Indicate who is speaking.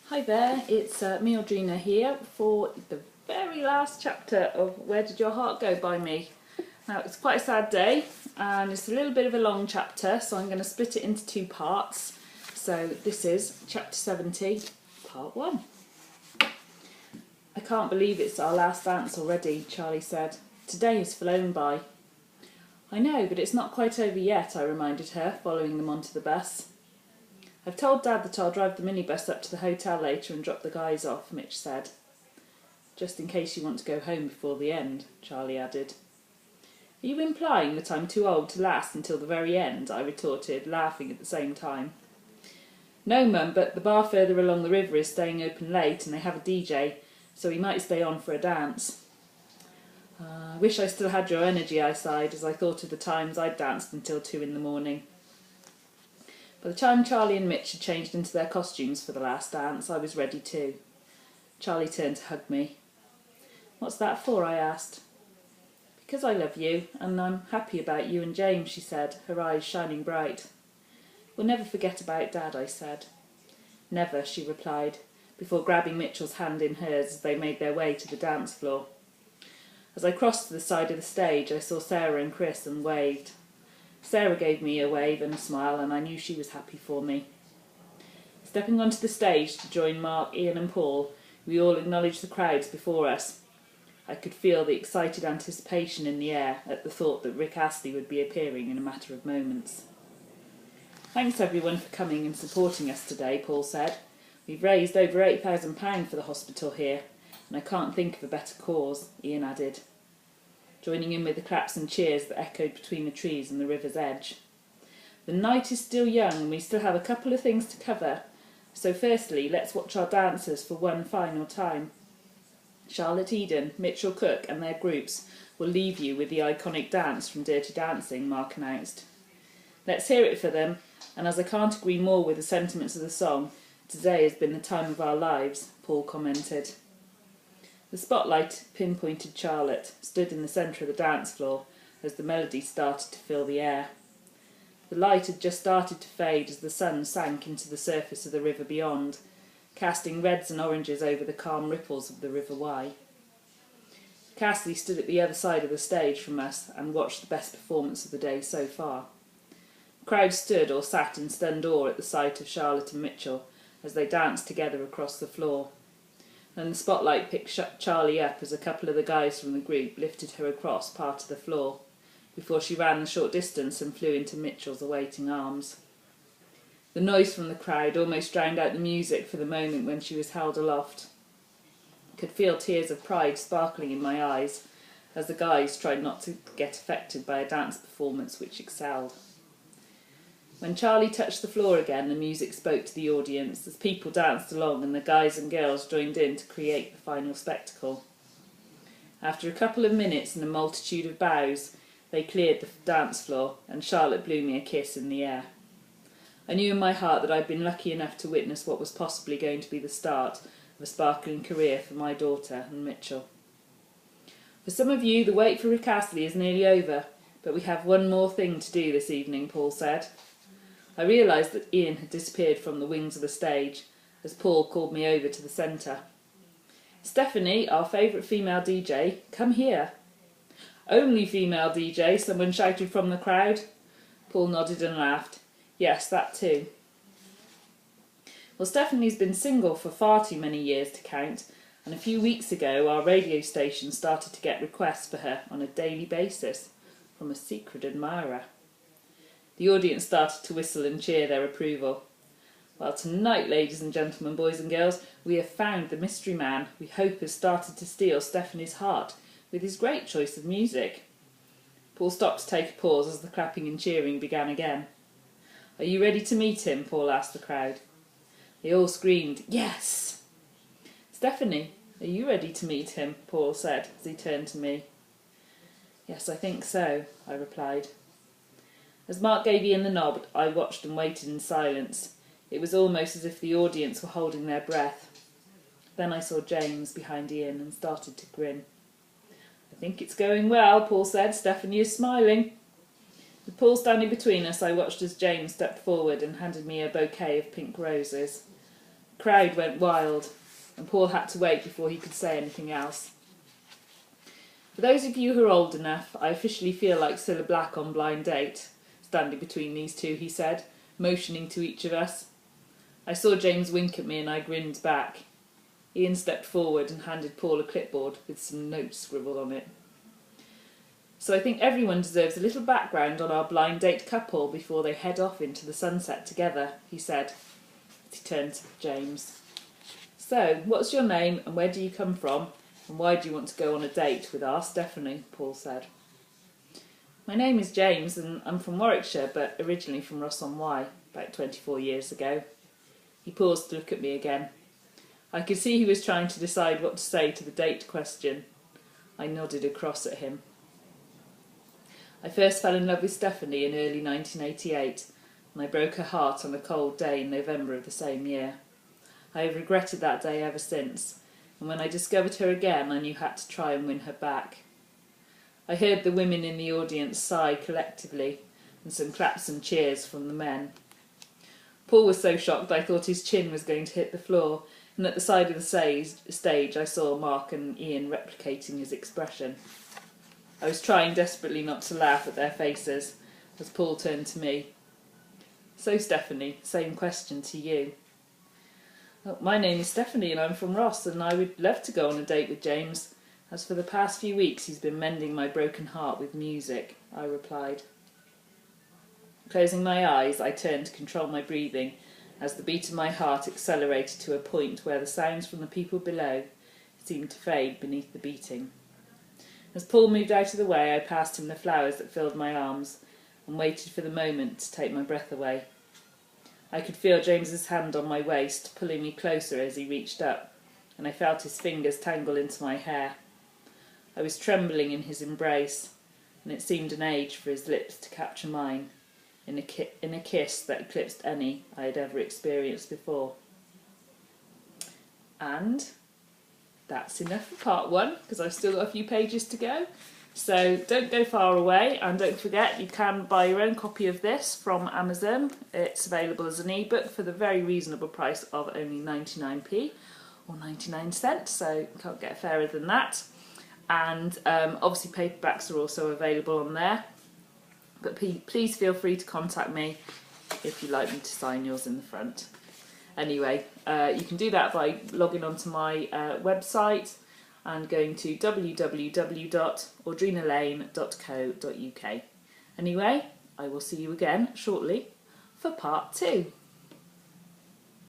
Speaker 1: Hi there, it's me Audrina here for the very last chapter of Where Did Your Heart Go by me. Now it's quite a sad day and it's a little bit of a long chapter, so I'm going to split it into two parts. So this is chapter 70, part 1. I can't believe it's our last dance already, Charlie said. Today has flown by. I know, but it's not quite over yet, I reminded her, following them onto the bus. I've told Dad that I'll drive the minibus up to the hotel later and drop the guys off, Mitch said. Just in case you want to go home before the end, Charlie added. Are you implying that I'm too old to last until the very end? I retorted, laughing at the same time. No, Mum, but the bar further along the river is staying open late and they have a DJ, so we might stay on for a dance. I wish I still had your energy, I sighed, as I thought of the times I'd danced until 2 in the morning. By the time Charlie and Mitch had changed into their costumes for the last dance, I was ready too. Charlie turned to hug me. What's that for? I asked. Because I love you, and I'm happy about you and James, she said, her eyes shining bright. We'll never forget about Dad, I said. Never, she replied, before grabbing Mitchell's hand in hers as they made their way to the dance floor. As I crossed to the side of the stage, I saw Sarah and Chris and waved. Sarah gave me a wave and a smile, and I knew she was happy for me. Stepping onto the stage to join Mark, Ian and Paul, we all acknowledged the crowds before us. I could feel the excited anticipation in the air at the thought that Rick Astley would be appearing in a matter of moments. Thanks everyone for coming and supporting us today, Paul said. We've raised over £8,000 for the hospital here, and I can't think of a better cause, Ian added, joining in with the claps and cheers that echoed between the trees and the river's edge. The night is still young and we still have a couple of things to cover, so firstly let's watch our dancers for one final time. Charlotte Eden, Mitchell Cook and their groups will leave you with the iconic dance from Dirty Dancing, Mark announced. Let's hear it for them, and as I can't agree more with the sentiments of the song, today has been the time of our lives, Paul commented. The spotlight pinpointed Charlotte, stood in the centre of the dance floor as the melody started to fill the air. The light had just started to fade as the sun sank into the surface of the river beyond, casting reds and oranges over the calm ripples of the River Wye. Castley stood at the other side of the stage from us and watched the best performance of the day so far. The crowd stood or sat in stunned awe at the sight of Charlotte and Mitchell as they danced together across the floor. And the spotlight picked Charlie up as a couple of the guys from the group lifted her across part of the floor, before she ran the short distance and flew into Mitchell's awaiting arms. The noise from the crowd almost drowned out the music for the moment when she was held aloft. I could feel tears of pride sparkling in my eyes as the guys tried not to get affected by a dance performance which excelled. When Charlie touched the floor again, the music spoke to the audience as people danced along and the guys and girls joined in to create the final spectacle. After a couple of minutes and a multitude of bows, they cleared the dance floor and Charlotte blew me a kiss in the air. I knew in my heart that I'd been lucky enough to witness what was possibly going to be the start of a sparkling career for my daughter and Mitchell. For some of you, the wait for Rick Astley is nearly over, but we have one more thing to do this evening, Paul said. I realised that Ian had disappeared from the wings of the stage as Paul called me over to the centre. Stephanie, our favourite female DJ, come here. Only female DJ, someone shouted from the crowd. Paul nodded and laughed. Yes, that too. Well, Stephanie's been single for far too many years to count, and a few weeks ago our radio station started to get requests for her on a daily basis from a secret admirer. The audience started to whistle and cheer their approval. Well, tonight, ladies and gentlemen, boys and girls, we have found the mystery man we hope has started to steal Stephanie's heart with his great choice of music. Paul stopped to take a pause as the clapping and cheering began again. Are you ready to meet him? Paul asked the crowd. They all screamed, yes! Stephanie, are you ready to meet him? Paul said as he turned to me. Yes, I think so, I replied. As Mark gave Ian the nod, I watched and waited in silence. It was almost as if the audience were holding their breath. Then I saw James behind Ian and started to grin. I think it's going well, Paul said. Stephanie is smiling. With Paul standing between us, I watched as James stepped forward and handed me a bouquet of pink roses. The crowd went wild, and Paul had to wait before he could say anything else. For those of you who are old enough, I officially feel like Cilla Black on Blind Date, standing between these two, he said, motioning to each of us. I saw James wink at me and I grinned back. Ian stepped forward and handed Paul a clipboard with some notes scribbled on it. So I think everyone deserves a little background on our blind date couple before they head off into the sunset together, he said, as he turned to James. So, what's your name and where do you come from? And why do you want to go on a date with our Stephanie? Paul said. My name is James and I'm from Warwickshire, but originally from Ross-on-Wye, about 24 years ago. He paused to look at me again. I could see he was trying to decide what to say to the date question. I nodded across at him. I first fell in love with Stephanie in early 1988, and I broke her heart on a cold day in November of the same year. I have regretted that day ever since, and when I discovered her again, I knew I had to try and win her back. I heard the women in the audience sigh collectively, and some claps and cheers from the men. Paul was so shocked I thought his chin was going to hit the floor, and at the side of the stage I saw Mark and Ian replicating his expression. I was trying desperately not to laugh at their faces as Paul turned to me. So Stephanie, same question to you. Oh, my name is Stephanie and I'm from Ross and I would love to go on a date with James, as for the past few weeks he's been mending my broken heart with music, I replied. Closing my eyes, I turned to control my breathing as the beat of my heart accelerated to a point where the sounds from the people below seemed to fade beneath the beating. As Paul moved out of the way, I passed him the flowers that filled my arms and waited for the moment to take my breath away. I could feel James's hand on my waist, pulling me closer as he reached up, and I felt his fingers tangle into my hair. I was trembling in his embrace, and it seemed an age for his lips to capture mine, in a kiss that eclipsed any I had ever experienced before. And that's enough for part one, because I've still got a few pages to go. So don't go far away, and don't forget you can buy your own copy of this from Amazon. It's available as an ebook for the very reasonable price of only 99p or 99 cents, so you can't get fairer than that. And obviously paperbacks are also available on there, but please feel free to contact me if you'd like me to sign yours in the front. Anyway, you can do that by logging onto my website and going to www.audrinalane.co.uk. Anyway, I will see you again shortly for part 2.